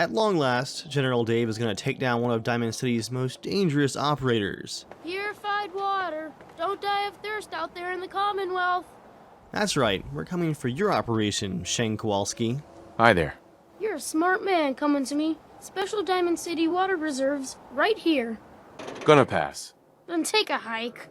At long last, General Dave is going to take down one of Diamond City's most dangerous operators. Purified water. Don't die of thirst out there in the Commonwealth. That's right, we're coming for your operation, Shane Kowalski. Hi there. You're a smart man coming to me. Special Diamond City water reserves right here. Gonna pass. Then take a hike.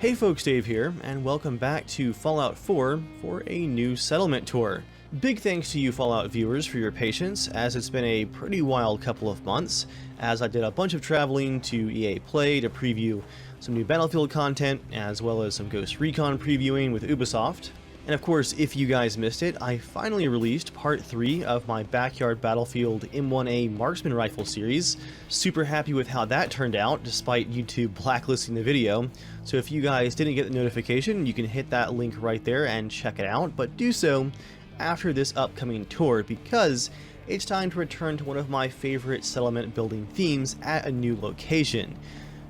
Hey folks, Dave here, and welcome back to Fallout 4 for a new settlement tour. Big thanks to you Fallout viewers for your patience, as it's been a pretty wild couple of months, as I did a bunch of traveling to EA Play to preview some new Battlefield content, as well as some Ghost Recon previewing with Ubisoft. And of course, if you guys missed it, I finally released part 3 of my Backyard Battlefield M1A Marksman Rifle series. Super happy with how that turned out, despite YouTube blacklisting the video. So if you guys didn't get the notification, you can hit that link right there and check it out, but do so after this upcoming tour, because it's time to return to one of my favorite settlement building themes at a new location.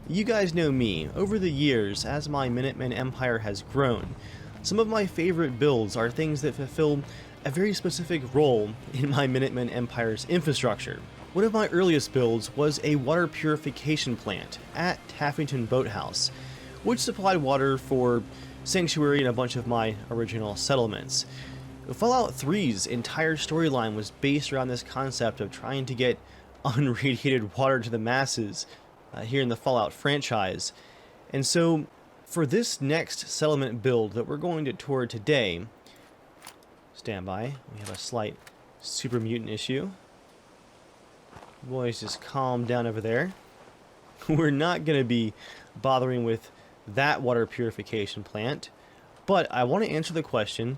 You guys know me. Over the years, as my Minutemen empire has grown, some of my favorite builds are things that fulfill a very specific role in my Minutemen Empire's infrastructure. One of my earliest builds was a water purification plant at Taffington Boathouse, which supplied water for Sanctuary and a bunch of my original settlements. Fallout 3's entire storyline was based around this concept of trying to get unradiated water to the masses here in the Fallout franchise. And so, for this next settlement build that we're going to tour today, stand by, we have a slight super mutant issue. Boys, just calm down over there. We're not going to be bothering with that water purification plant, but I want to answer the question,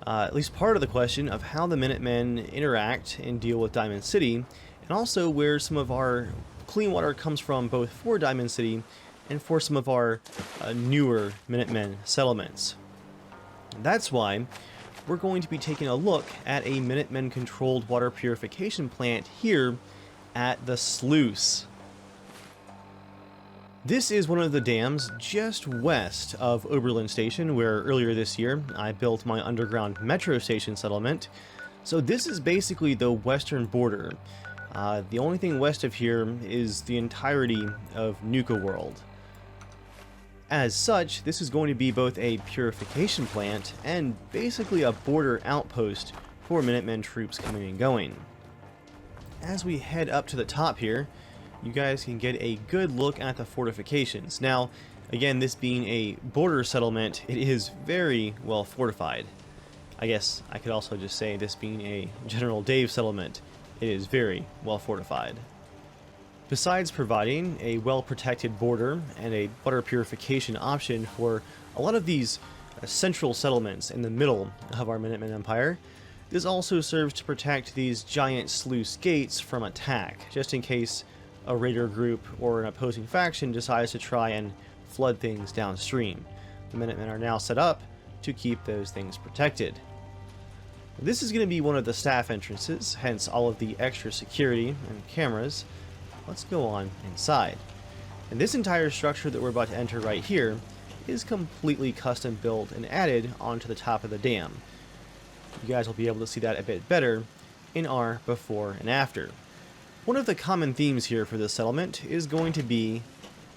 at least part of the question, of how the Minutemen interact and deal with Diamond City, and also where some of our clean water comes from, both for Diamond City and for some of our newer Minutemen settlements. That's why we're going to be taking a look at a Minutemen controlled water purification plant here at the Sluice. This is one of the dams just west of Oberlin Station, where earlier this year I built my underground metro station settlement. So this is basically the western border. The only thing west of here is the entirety of Nuka World. As such, this is going to be both a purification plant and basically a border outpost for Minutemen troops coming and going. As we head up to the top here, you guys can get a good look at the fortifications. Now, again, this being a border settlement, it is very well fortified. I guess I could also just say this being a General Dave settlement, it is very well fortified. Besides providing a well-protected border and a water purification option for a lot of these central settlements in the middle of our Minutemen Empire, this also serves to protect these giant sluice gates from attack, just in case a raider group or an opposing faction decides to try and flood things downstream. The Minutemen are now set up to keep those things protected. This is going to be one of the staff entrances, hence all of the extra security and cameras. Let's go on inside. And this entire structure that we're about to enter right here is completely custom built and added onto the top of the dam. You guys will be able to see that a bit better in our before and after. One of the common themes here for this settlement is going to be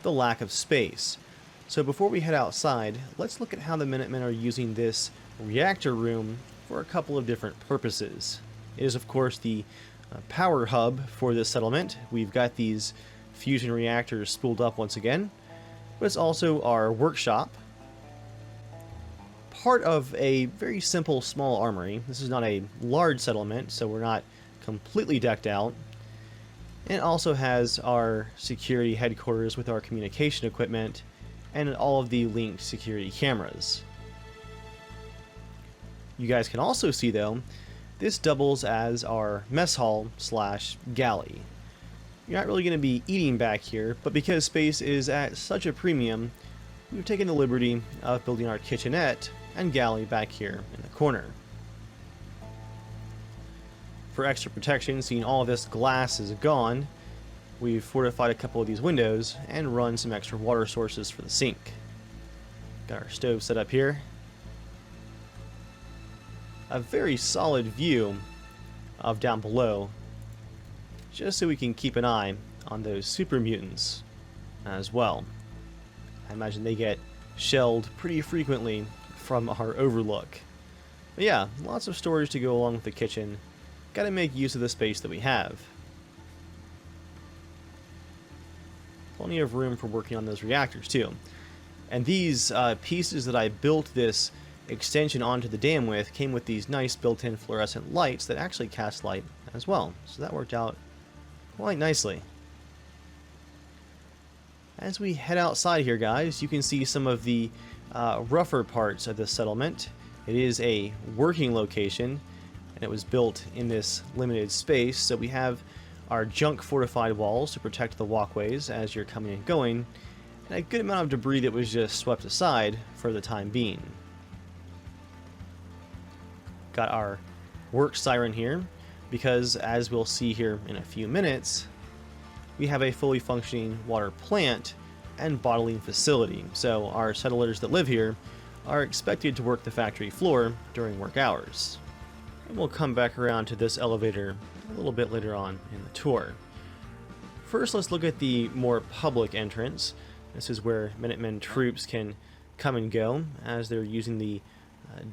the lack of space. So before we head outside, let's look at how the Minutemen are using this reactor room for a couple of different purposes. It is, of course, the power hub for this settlement. We've got these fusion reactors spooled up once again, but it's also our workshop, part of a very simple small armory. This is not a large settlement, so we're not completely decked out. And it also has our security headquarters with our communication equipment and all of the linked security cameras. You guys can also see, though, this doubles as our mess hall / galley. You're not really going to be eating back here, but because space is at such a premium, we've taken the liberty of building our kitchenette and galley back here in the corner. For extra protection, seeing all of this glass is gone, we've fortified a couple of these windows and run some extra water sources for the sink. Got our stove set up here. A very solid view of down below, just so we can keep an eye on those super mutants as well. I imagine they get shelled pretty frequently from our overlook. But yeah, lots of storage to go along with the kitchen. Gotta make use of the space that we have. Plenty of room for working on those reactors too. And these pieces that I built this extension onto the dam with came with these nice built-in fluorescent lights that actually cast light as well. So that worked out quite nicely. As we head outside here, guys, you can see some of the rougher parts of this settlement. It is a working location, and it was built in this limited space, so we have our junk fortified walls to protect the walkways as you're coming and going, and a good amount of debris that was just swept aside for the time being. Got our work siren here, because as we'll see here in a few minutes, we have a fully functioning water plant and bottling facility, so our settlers that live here are expected to work the factory floor during work hours. And we'll come back around to this elevator a little bit later on in the tour. First, let's look at the more public entrance. This is where Minutemen troops can come and go as they're using the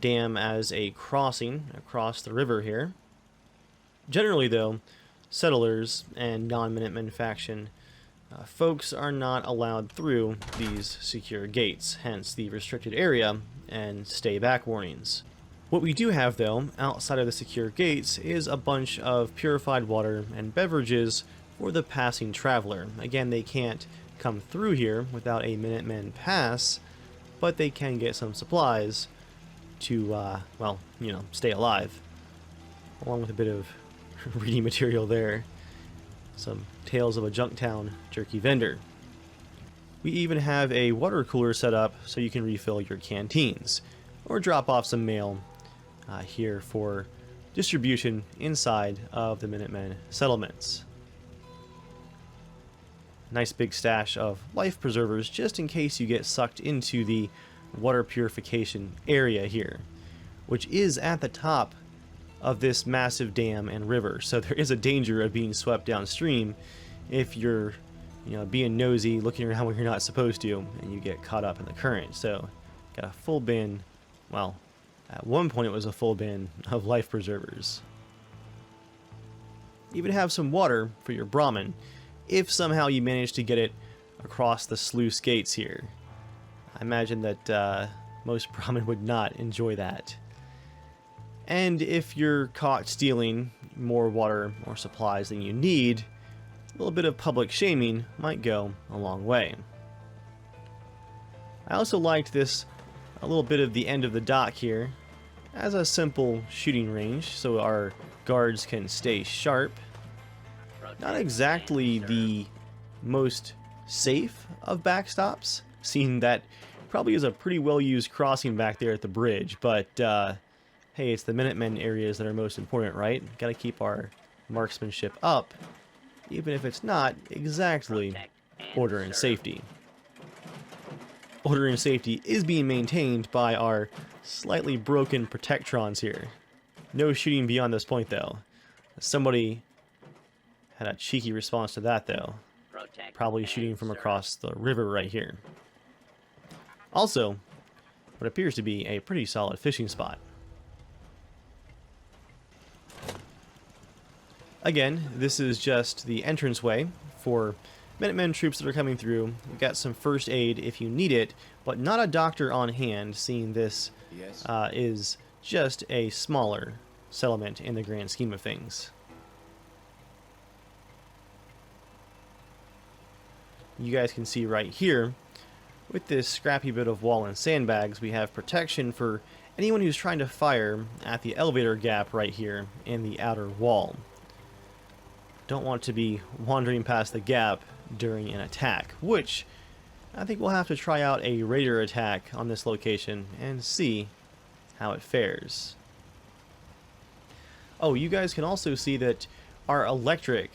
dam as a crossing across the river here. Generally, though, settlers and non-Minutemen faction folks are not allowed through these secure gates, hence the restricted area and stay back warnings. What we do have, though, outside of the secure gates is a bunch of purified water and beverages for the passing traveler. Again, they can't come through here without a Minutemen pass, but they can get some supplies to, well, you know, stay alive. Along with a bit of reading material there. Some Tales of a Junktown jerky vendor. We even have a water cooler set up so you can refill your canteens, or drop off some mail here for distribution inside of the Minutemen settlements. Nice big stash of life preservers just in case you get sucked into the water purification area here, which is at the top of this massive dam and river, so there is a danger of being swept downstream if you're, you know, being nosy, looking around when you're not supposed to, and you get caught up in the current. So got a full bin, well, at one point it was a full bin of life preservers. Even have some water for your Brahmin if somehow you manage to get it across the sluice gates here. I imagine that most Brahmin would not enjoy that. And if you're caught stealing more water or supplies than you need, a little bit of public shaming might go a long way. I also liked this, a little bit of the end of the dock here, as a simple shooting range so our guards can stay sharp. Not exactly the most safe of backstops, seeing that probably is a pretty well used crossing back there at the bridge, but hey, it's the Minutemen areas that are most important, right? Gotta keep our marksmanship up, even if it's not exactly order and safety. Order and safety is being maintained by our slightly broken protectrons here. No shooting beyond this point, though. Somebody had a cheeky response to that, though. Probably shooting from across the river right here. Also, what appears to be a pretty solid fishing spot. Again, this is just the entranceway for Minutemen troops that are coming through. We've got some first aid if you need it, but not a doctor on hand, seeing this is just a smaller settlement in the grand scheme of things. You guys can see right here, with this scrappy bit of wall and sandbags, we have protection for anyone who's trying to fire at the elevator gap right here in the outer wall. Don't want to be wandering past the gap during an attack, which I think we'll have to try out a raider attack on this location and see how it fares. Oh, you guys can also see that our electric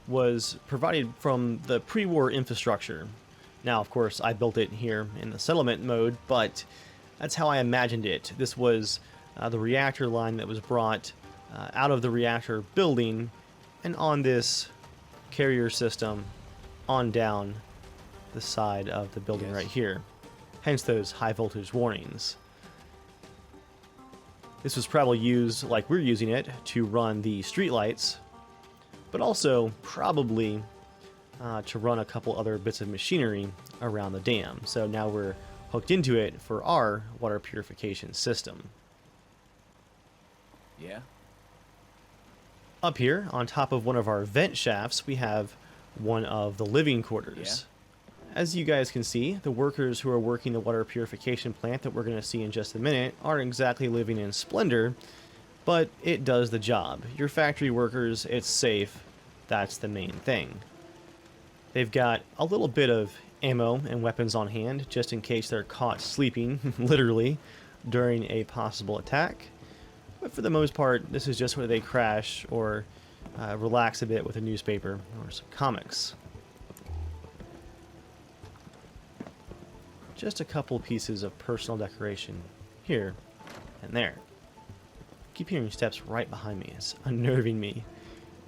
was provided from the pre-war infrastructure. Now, of course, I built it here in the settlement mode, but that's how I imagined it. This was the reactor line that was brought out of the reactor building and on this carrier system on down the side of the building right here. Hence those high voltage warnings. This was probably used, like we're using it, to run the streetlights, but also probably to run a couple other bits of machinery around the dam. So now we're hooked into it for our water purification system. Yeah. Up here, on top of one of our vent shafts, we have one of the living quarters. As you guys can see, the workers who are working the water purification plant that we're going to see in just a minute aren't exactly living in splendor, but it does the job. Your factory workers, it's safe. That's the main thing. They've got a little bit of ammo and weapons on hand, just in case they're caught sleeping, literally, during a possible attack. But for the most part, this is just where they crash or relax a bit with a newspaper or some comics. Just a couple pieces of personal decoration here and there. Keep hearing steps right behind me. It's unnerving me.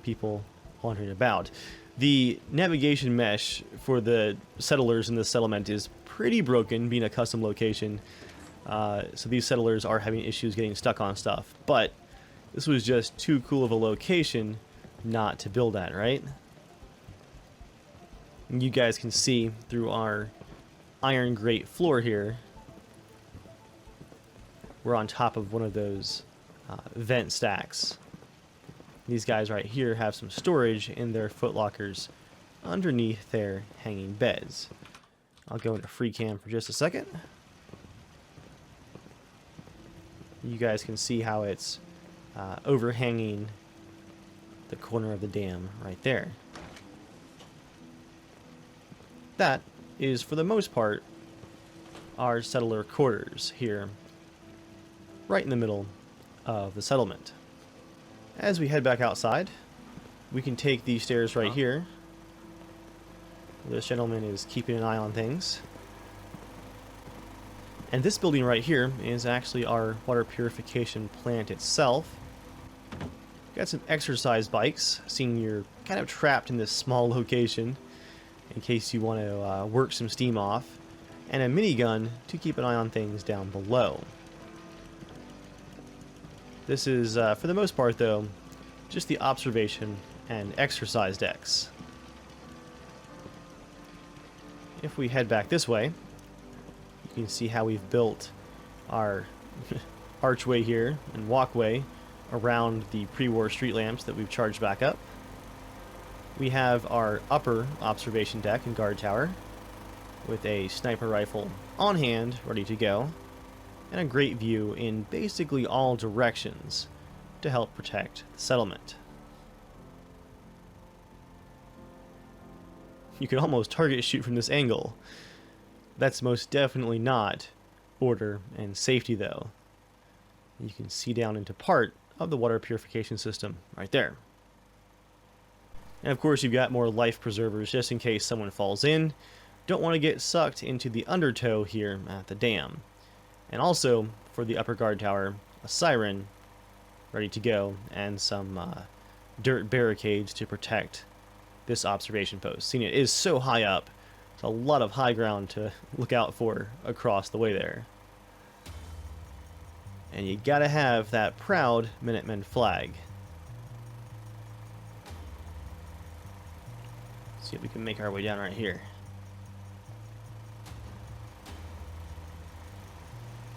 People wandering about. The navigation mesh for the settlers in this settlement is pretty broken, being a custom location. So these settlers are having issues getting stuck on stuff. But this was just too cool of a location not to build at, right? And you guys can see through our iron grate floor here, we're on top of one of those vent stacks. These guys right here have some storage in their footlockers underneath their hanging beds. I'll go into free cam for just a second. You guys can see how it's overhanging the corner of the dam right there. That is, for the most part, our settler quarters here, right in the middle of the settlement. As we head back outside, we can take these stairs right here. This gentleman is keeping an eye on things. And this building right here is actually our water purification plant itself. Got some exercise bikes, seeing you're kind of trapped in this small location in case you want to work some steam off, and a minigun to keep an eye on things down below. This is, for the most part though, just the observation and exercise decks. If we head back this way, you can see how we've built our archway here and walkway around the pre-war street lamps that we've charged back up. We have our upper observation deck and guard tower with a sniper rifle on hand, ready to go, and a great view in basically all directions to help protect the settlement. You could almost target shoot from this angle. That's most definitely not order and safety though. You can see down into part of the water purification system right there. And of course you've got more life preservers just in case someone falls in. Don't want to get sucked into the undertow here at the dam. And also, for the upper guard tower, a siren ready to go and some dirt barricades to protect this observation post. Seeing it is so high up, it's a lot of high ground to look out for across the way there. And you gotta have that proud Minutemen flag. See if we can make our way down right here.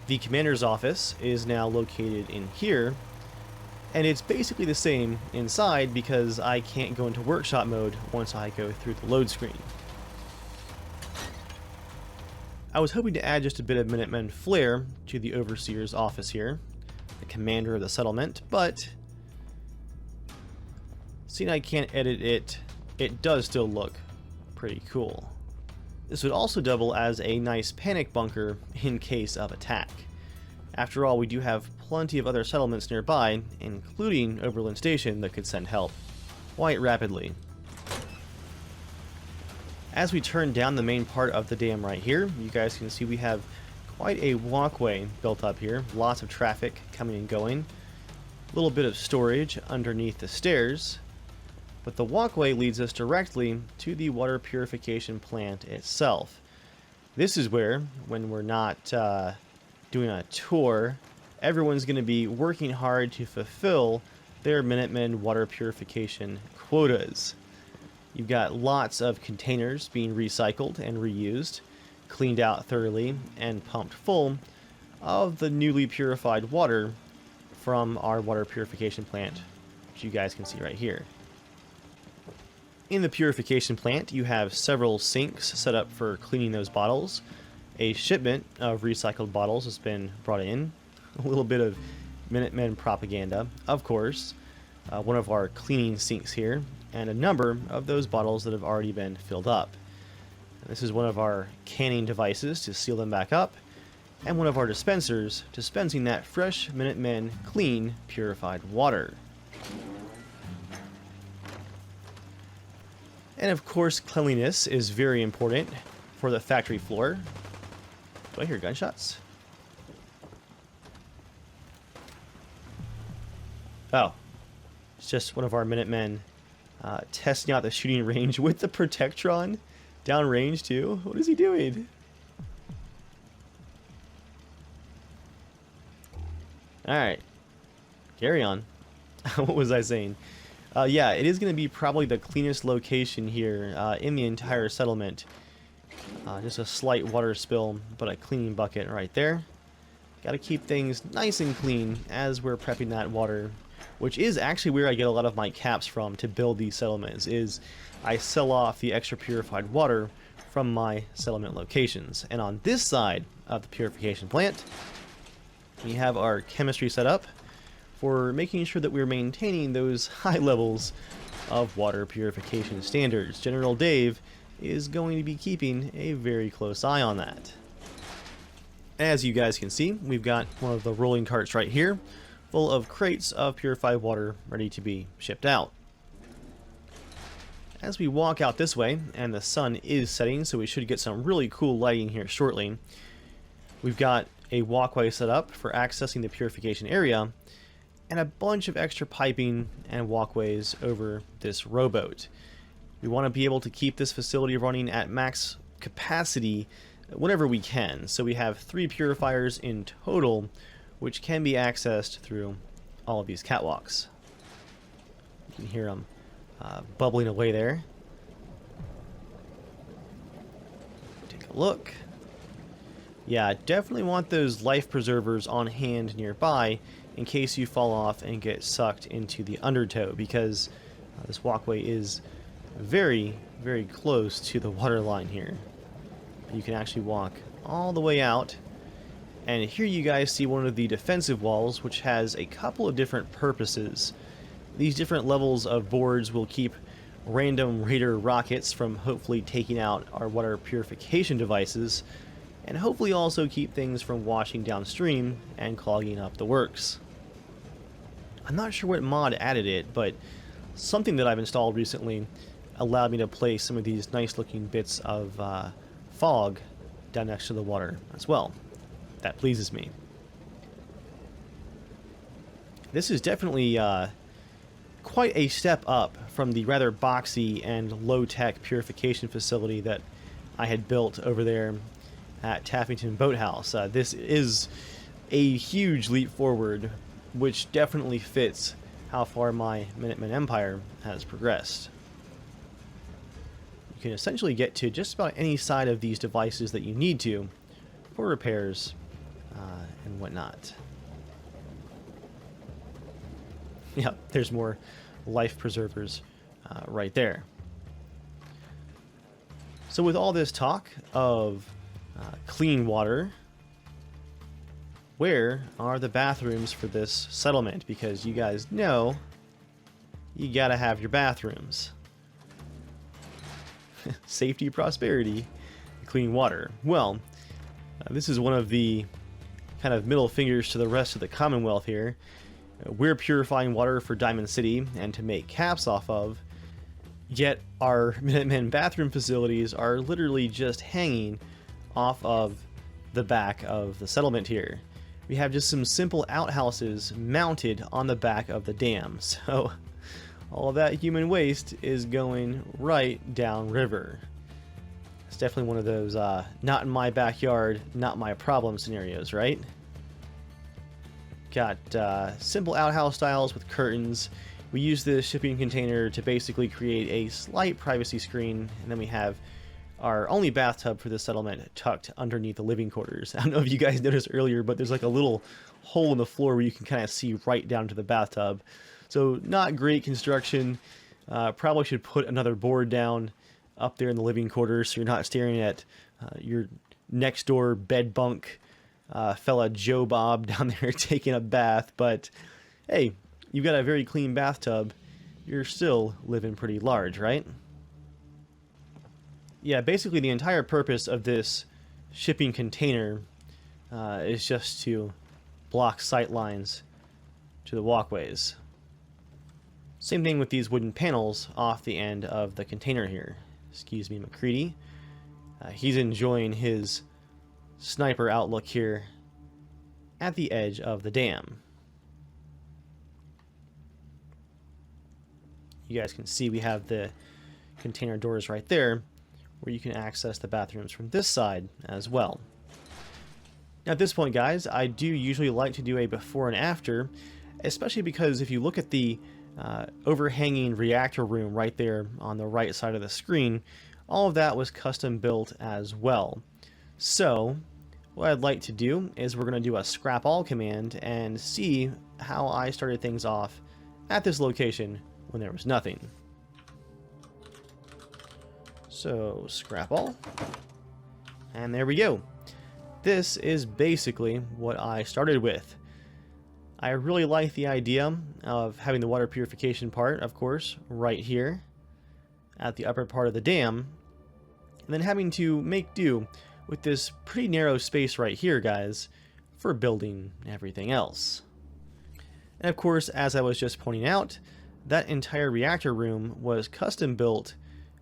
The commander's office is now located in here, and it's basically the same inside because I can't go into workshop mode once I go through the load screen. I was hoping to add just a bit of Minutemen flair to the overseer's office here, the commander of the settlement, but seeing I can't edit it, it does still look pretty cool. This would also double as a nice panic bunker in case of attack. After all, we do have plenty of other settlements nearby, including Oberlin Station, that could send help quite rapidly. As we turn down the main part of the dam right here, you guys can see we have quite a walkway built up here. Lots of traffic coming and going. A little bit of storage underneath the stairs. But the walkway leads us directly to the water purification plant itself. This is where, when we're not doing a tour, everyone's going to be working hard to fulfill their Minutemen water purification quotas. You've got lots of containers being recycled and reused, cleaned out thoroughly, and pumped full of the newly purified water from our water purification plant, which you guys can see right here. In the purification plant, you have several sinks set up for cleaning those bottles. A shipment of recycled bottles has been brought in. A little bit of Minutemen propaganda, of course. One of our cleaning sinks here, and a number of those bottles that have already been filled up. This is one of our canning devices to seal them back up, and one of our dispensers dispensing that fresh Minutemen clean purified water. And of course, cleanliness is very important for the factory floor. Do I hear gunshots? Oh, it's just one of our Minutemen testing out the shooting range with the Protectron downrange too. What is he doing? Alright, carry on. What was I saying? Yeah, it is going to be probably the cleanest location here in the entire settlement. Just a slight water spill, but a cleaning bucket right there. Got to keep things nice and clean as we're prepping that water, which is actually where I get a lot of my caps from to build these settlements, is I sell off the extra purified water from my settlement locations. And on this side of the purification plant, we have our chemistry set up for making sure that we're maintaining those high levels of water purification standards. General Dave is going to be keeping a very close eye on that. As you guys can see, we've got one of the rolling carts right here, full of crates of purified water ready to be shipped out. As we walk out this way, and the sun is setting, so we should get some really cool lighting here shortly, we've got a walkway set up for accessing the purification area, and a bunch of extra piping and walkways over this rowboat. We want to be able to keep this facility running at max capacity whenever we can. So we have 3 purifiers in total, which can be accessed through all of these catwalks. You can hear them bubbling away there. Take a look. Yeah, definitely want those life preservers on hand nearby in case you fall off and get sucked into the undertow, because this walkway is very, very close to the water line here. You can actually walk all the way out, and here you guys see one of the defensive walls, which has a couple of different purposes. These different levels of boards will keep random raider rockets from hopefully taking out our water purification devices, and hopefully also keep things from washing downstream and clogging up the works. I'm not sure what mod added it, but something that I've installed recently allowed me to place some of these nice looking bits of fog down next to the water as well. That pleases me. This is definitely quite a step up from the rather boxy and low-tech purification facility that I had built over there at Taffington Boathouse. This is a huge leap forward, which definitely fits how far my Minutemen Empire has progressed. you can essentially get to just about any side of these devices that you need to for repairs and whatnot. Yeah, there's more life preservers right there. So with all this talk of clean water, where are the bathrooms for this settlement? Because you guys know you gotta have your bathrooms. Safety, prosperity, clean water. Well, this is one of the kind of middle fingers to the rest of the Commonwealth here. We're purifying water for Diamond City and to make caps off of, yet our Minutemen bathroom facilities are literally just hanging off of the back of the settlement here. We have just some simple outhouses mounted on the back of the dam, so all of that human waste is going right downriver. It's definitely one of those not in my backyard, not my problem scenarios, right? Got simple outhouse styles with curtains. We use this shipping container to basically create a slight privacy screen, and then we have our only bathtub for this settlement tucked underneath the living quarters. I don't know if you guys noticed earlier, but there's like a little hole in the floor where you can kind of see right down to the bathtub. So not great construction. Probably should put another board down up there in the living quarters so you're not staring at your next door bed bunk fella Joe Bob down there taking a bath. But hey, you've got a very clean bathtub. You're still living pretty large, right? Yeah, basically the entire purpose of this shipping container is just to block sight lines to the walkways. Same thing with these wooden panels off the end of the container here. Excuse me, McCready. He's enjoying his sniper outlook here at the edge of the dam. You guys can see we have the container doors right there where you can access the bathrooms from this side as well. Now at this point, guys, I do usually like to do a before and after, especially because if you look at the overhanging reactor room right there on the right side of the screen, all of that was custom built as well. So what I'd like to do is we're going to do a scrap all command and see how I started things off at this location when there was nothing. So scrap all, and there we go. This is basically what I started with. I really like the idea of having the water purification part, of course, right here at the upper part of the dam, and then having to make do with this pretty narrow space right here, guys, for building everything else. And of course, as I was just pointing out, that entire reactor room was custom built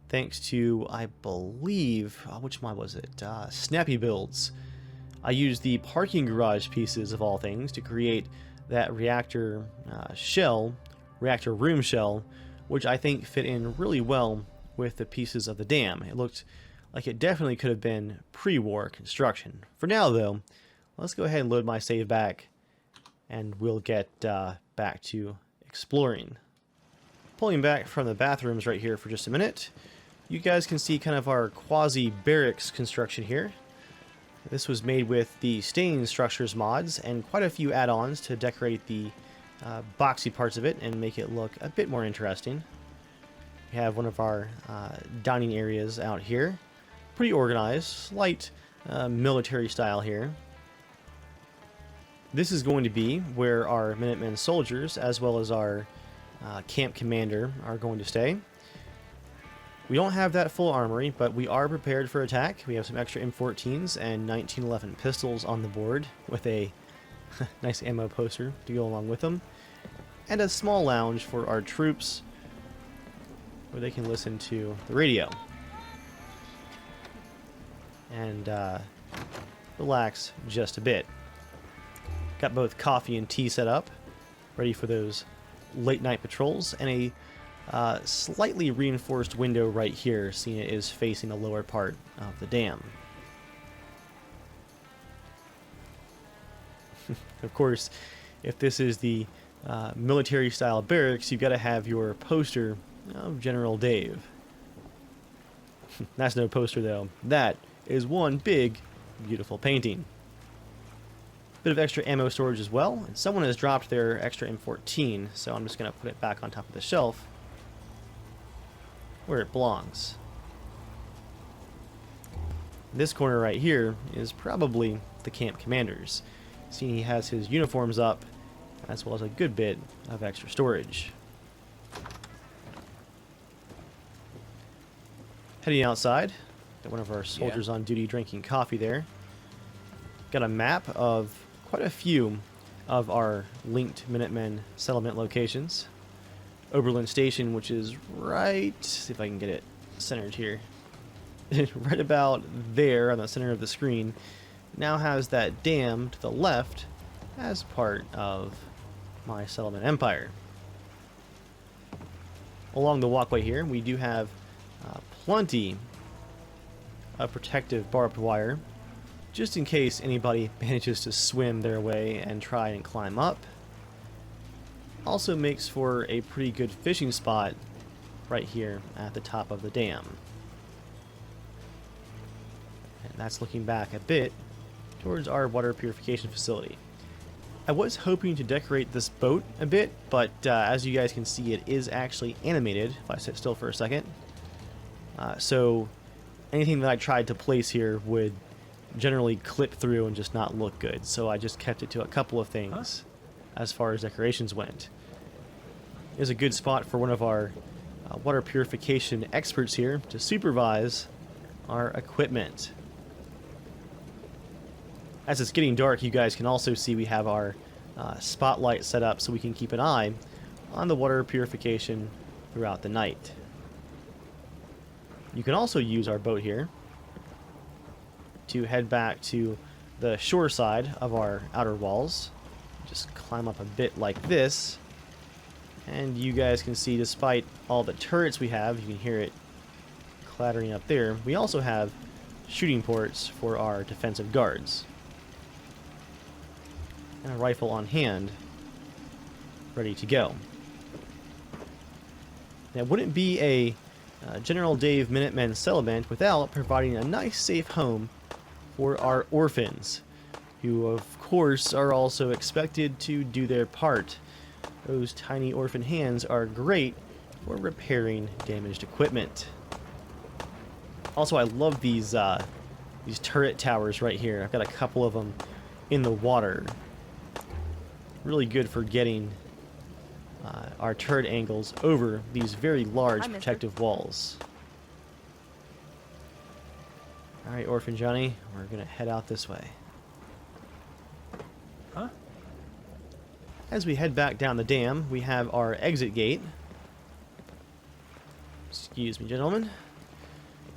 thanks to, I believe, which one was it? Snappy Builds. I used the parking garage pieces of all things to create that reactor reactor room shell, which I think fit in really well with the pieces of the dam. It looked like it definitely could have been pre-war construction. For now, though, let's go ahead and load my save back, and we'll get back to exploring. Pulling back from the bathrooms right here for just a minute, you guys can see kind of our quasi-barracks construction here. This was made with the staying structures mods and quite a few add-ons to decorate the boxy parts of it and make it look a bit more interesting. We have one of our dining areas out here. Pretty organized, slight military style here. This is going to be where our Minutemen soldiers, as well as our camp commander, are going to stay. We don't have that full armory, but we are prepared for attack. We have some extra M14s and 1911 pistols on the board with a nice ammo poster to go along with them. And a small lounge for our troops where they can listen to the radio and relax just a bit. Got both coffee and tea set up, ready for those late night patrols, and a slightly reinforced window right here, seeing it is facing the lower part of the dam. Of course, if this is the military style barracks, you've got to have your poster of General Dave. That's no poster though. That is one big, beautiful painting. Bit of extra ammo storage as well, and someone has dropped their extra M14, so I'm just going to put it back on top of the shelf where it belongs. This corner right here is probably the camp commander's. See, he has his uniforms up, as well as a good bit of extra storage. Heading outside, got one of our soldiers on duty drinking coffee there. Got a map of quite a few of our linked Minutemen settlement locations. Oberlin Station, which is right, see if I can get it centered here, right about there on the center of the screen, now has that dam to the left as part of my settlement empire. Along the walkway here, we do have plenty of protective barbed wire, just in case anybody manages to swim their way and try and climb up. Also makes for a pretty good fishing spot right here at the top of the dam. And that's looking back a bit towards our water purification facility. I was hoping to decorate this boat a bit, but as you guys can see, it is actually animated if I sit still for a second. So anything that I tried to place here would generally clip through and just not look good. So I just kept it to a couple of things as far as decorations went. It is a good spot for one of our water purification experts here to supervise our equipment. As it's getting dark, you guys can also see we have our spotlight set up so we can keep an eye on the water purification throughout the night. You can also use our boat here to head back to the shore side of our outer walls. Just climb up a bit like this, and you guys can see, despite all the turrets we have, you can hear it clattering up there, we also have shooting ports for our defensive guards. And a rifle on hand, ready to go. Now, wouldn't be a General Dave Minutemen settlement without providing a nice safe home for our orphans, who of course are also expected to do their part. Those tiny orphan hands are great for repairing damaged equipment. Also, I love these turret towers right here. I've got a couple of them in the water. Really good for getting our turret angles over these very large protective walls. Alright, Orphan Johnny, we're gonna head out this way. As we head back down the dam, we have our exit gate. Excuse me, gentlemen.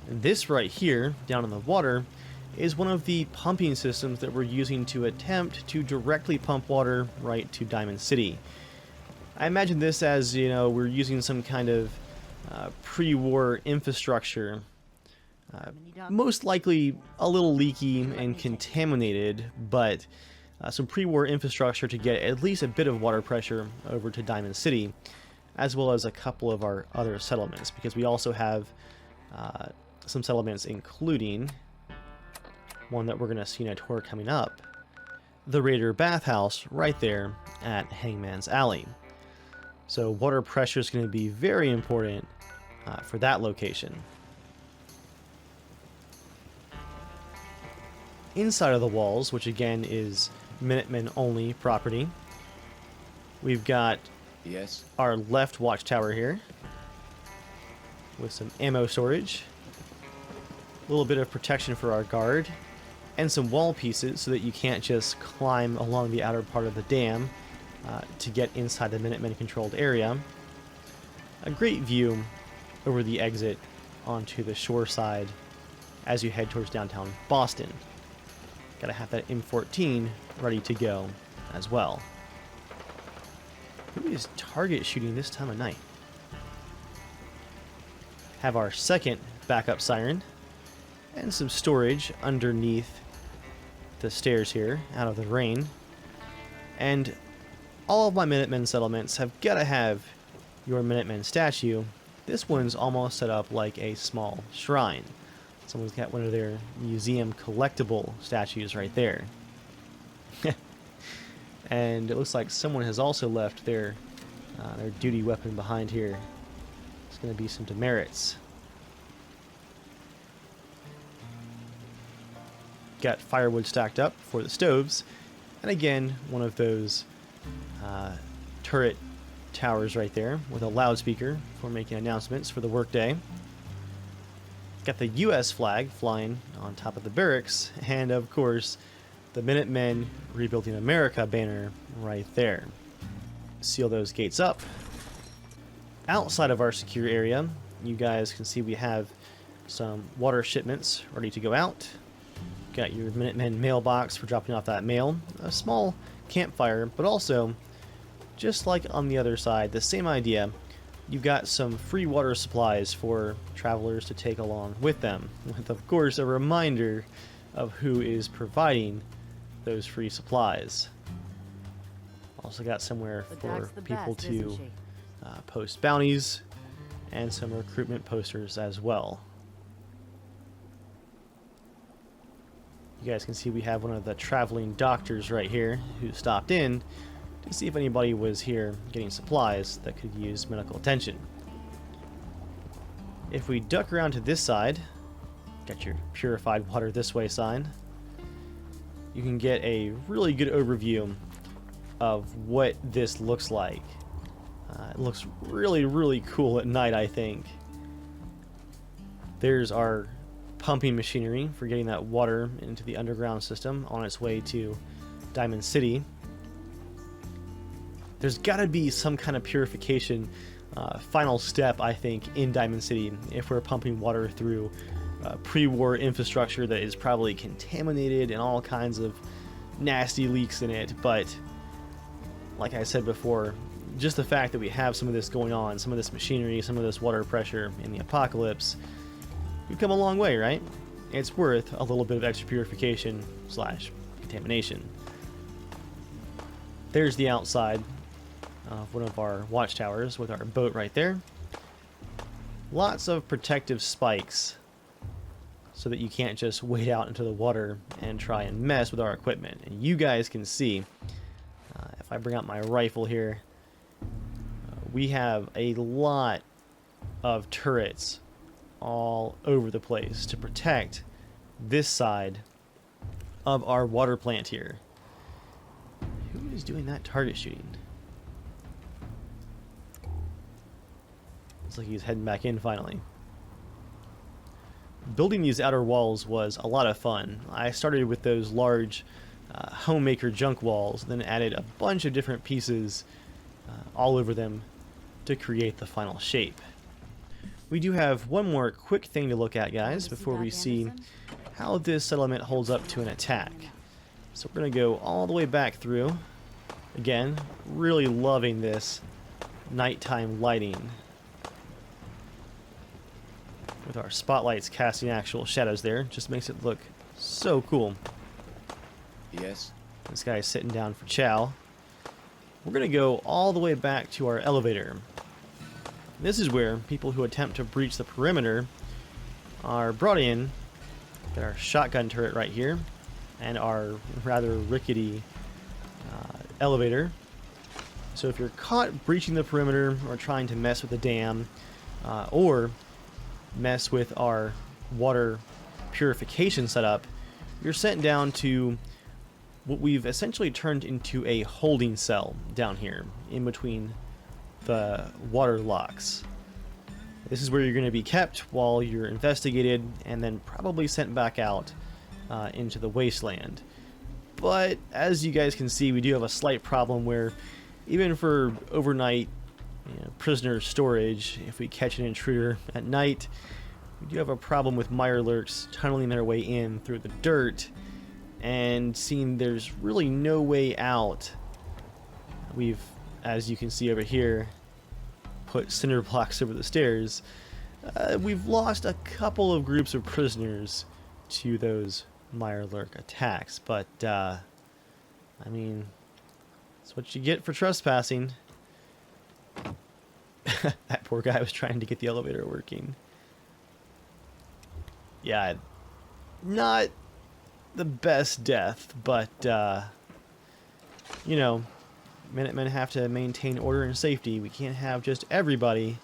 And this right here, down in the water, is one of the pumping systems that we're using to attempt to directly pump water right to Diamond City. I imagine this as, you know, we're using some kind of pre-war infrastructure. Most likely a little leaky and contaminated, but some pre-war infrastructure to get at least a bit of water pressure over to Diamond City, as well as a couple of our other settlements, because we also have some settlements, including one that we're going to see in a tour coming up, the Raider Bathhouse right there at Hangman's Alley. So water pressure is going to be very important for that location. Inside of the walls, which again is Minutemen only property, we've got our left watchtower here with some ammo storage, a little bit of protection for our guard, and some wall pieces so that you can't just climb along the outer part of the dam to get inside the Minutemen controlled area. A great view over the exit onto the shore side as you head towards downtown Boston. Gotta have that M14 ready to go as well. Who is target shooting this time of night? Have our second backup siren and some storage underneath the stairs here out of the rain. And all of my Minutemen settlements have got to have your Minutemen statue This one's almost set up like a small shrine. Someone's got one of their museum collectible statues right there. And it looks like someone has also left their duty weapon behind here. It's going to be some demerits. Got firewood stacked up for the stoves. And again, one of those turret towers right there with a loudspeaker for making announcements for the workday. Got the US flag flying on top of the barracks, and of course the Minutemen Rebuilding America banner right there. Seal those gates up. Outside of our secure area, you guys can see we have some water shipments ready to go out. Got your Minutemen mailbox for dropping off that mail. A small campfire, but also, just like on the other side, the same idea. You've got some free water supplies for travelers to take along with them, with of course a reminder of who is providing those free supplies. Also got somewhere for people to post bounties and some recruitment posters as well. You guys can see we have one of the traveling doctors right here who stopped in to see if anybody was here getting supplies that could use medical attention. If we duck around to this side, got your Purified Water this way sign, you can get a really good overview of what this looks like. It looks really, really cool at night, I think. There's our pumping machinery for getting that water into the underground system on its way to Diamond City. There's got to be some kind of purification final step, I think, in Diamond City if we're pumping water through pre-war infrastructure that is probably contaminated and all kinds of nasty leaks in it. But like I said before, just the fact that we have some of this going on, some of this machinery, some of this water pressure in the apocalypse, we've come a long way, right? It's worth a little bit of extra purification / contamination. There's the outside of one of our watchtowers with our boat right there. Lots of protective spikes so that you can't just wade out into the water and try and mess with our equipment. And you guys can see, if I bring out my rifle here, we have a lot of turrets all over the place to protect this side of our water plant here. Who is doing that target shooting? Looks like he's heading back in finally. Building these outer walls was a lot of fun. I started with those large homemaker junk walls, then added a bunch of different pieces all over them to create the final shape. We do have one more quick thing to look at, guys, before we see how this settlement holds up to an attack. So we're going to go all the way back through. Again, really loving this nighttime lighting, with our spotlights casting actual shadows there. Just makes it look so cool. Yes. This guy's sitting down for chow. We're going to go all the way back to our elevator. This is where people who attempt to breach the perimeter are brought in. Got our shotgun turret right here, and our rather rickety elevator. So if you're caught breaching the perimeter or trying to mess with the dam, or mess with our water purification setup, you're sent down to what we've essentially turned into a holding cell down here in between the water locks. This is where you're going to be kept while you're investigated and then probably sent back out into the wasteland. But as you guys can see, we do have a slight problem where even for overnight prisoner storage, if we catch an intruder at night, we do have a problem with mirelurks tunneling their way in through the dirt, and seeing there's really no way out. We've, as you can see over here, put cinder blocks over the stairs. We've lost a couple of groups of prisoners to those mirelurk attacks, but I mean, that's what you get for trespassing. That poor guy was trying to get the elevator working. Yeah, not the best death, but, you know, Minutemen have to maintain order and safety. We can't have just everybody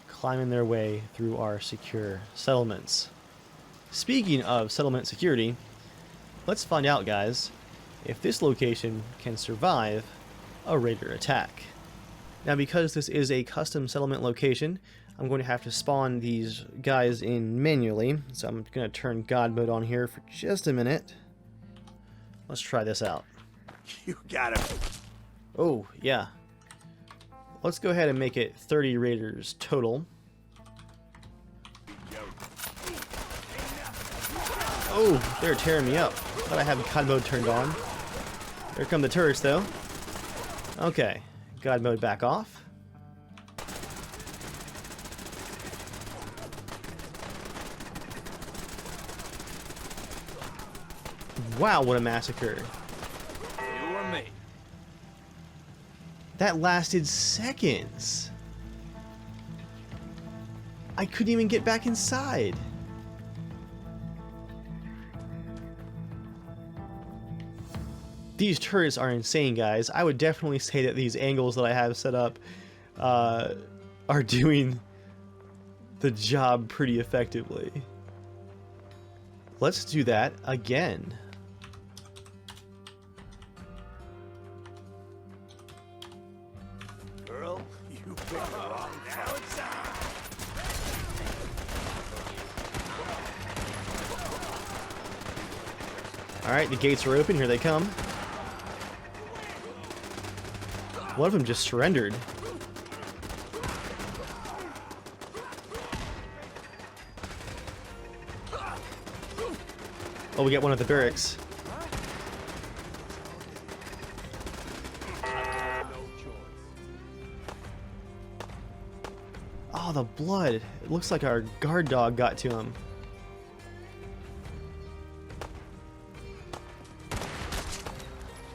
climbing their way through our secure settlements. Speaking of settlement security, let's find out, guys, if this location can survive a raider attack. Now, because this is a custom settlement location, I'm going to have to spawn these guys in manually, so I'm going to turn God mode on here for just a minute. Let's try this out. You got him. Oh, yeah. Let's go ahead and make it 30 raiders total. Oh, they're tearing me up. Thought I had God mode turned on. There come the turrets, though. Okay, God mode back off. Wow, what a massacre. You or me? That lasted seconds. I couldn't even get back inside. These turrets are insane, guys. I would definitely say that these angles that I have set up are doing the job pretty effectively. Let's do that again. Girl, you picked the wrong outside. Alright, the gates are open. Here they come. One of them just surrendered. Oh, we got one at the barracks. Oh, the blood. It looks like our guard dog got to him.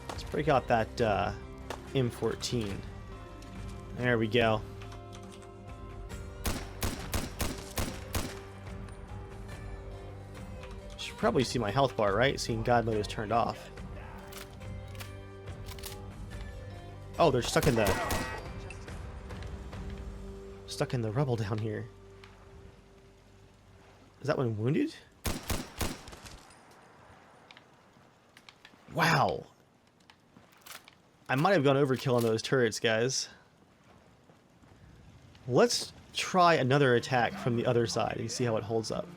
Let's break out that M14. There we go. Should probably see my health bar, right? Seeing God mode is turned off. Oh, they're stuck in the rubble down here. Is that one wounded? Wow. I might have gone overkill on those turrets, guys. Let's try another attack from the other side and see how it holds up.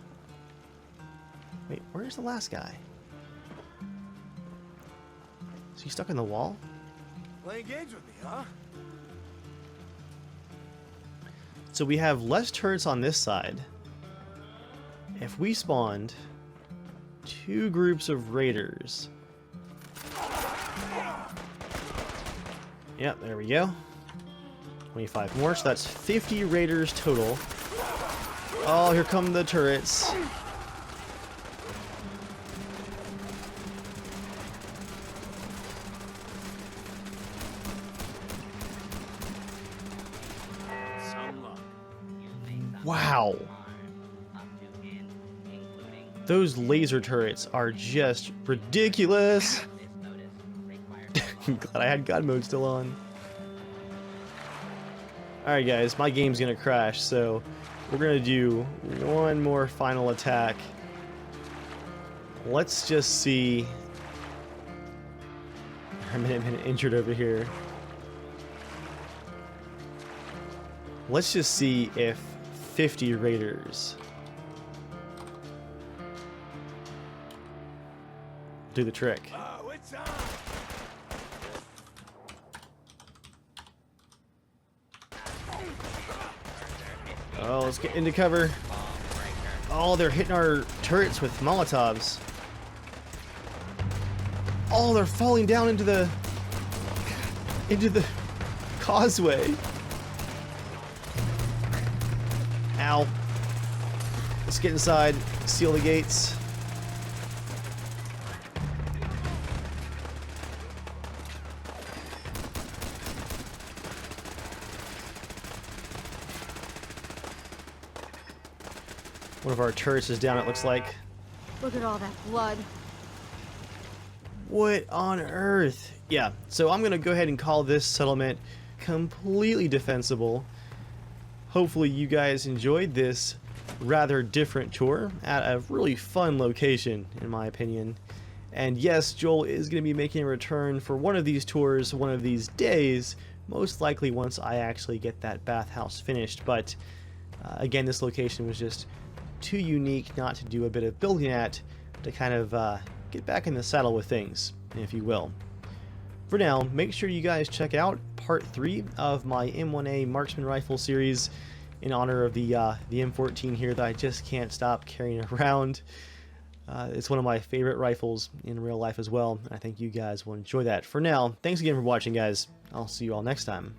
Wait, where's the last guy? Is he stuck in the wall? Playing games with me, huh? So we have less turrets on this side. If we spawned 2 groups of raiders. Yep, there we go. 25 more, so that's 50 raiders total. Oh, here come the turrets. Wow. Those laser turrets are just ridiculous. I'm glad I had God mode still on. Alright guys, my game's gonna crash, so we're gonna do one more final attack. Let's just see. I'm injured over here. Let's just see if 50 raiders do the trick. Oh, it's on. Oh, let's get into cover. Oh, they're hitting our turrets with Molotovs. Oh, they're falling down into the causeway. Ow. Let's get inside, seal the gates. One of our turrets is down, it looks like. Look at all that blood. What on earth? Yeah, so I'm going to go ahead and call this settlement completely defensible. Hopefully you guys enjoyed this rather different tour at a really fun location, in my opinion. And yes, Joel is going to be making a return for one of these tours one of these days, most likely once I actually get that bathhouse finished. But again, this location was just too unique not to do a bit of building at, to kind of get back in the saddle with things, if you will. For now, make sure you guys check out part 3 of my M1A marksman rifle series in honor of the M14 here that I just can't stop carrying around. It's one of my favorite rifles in real life as well. I think you guys will enjoy that. For now, thanks again for watching, guys. I'll see you all next time.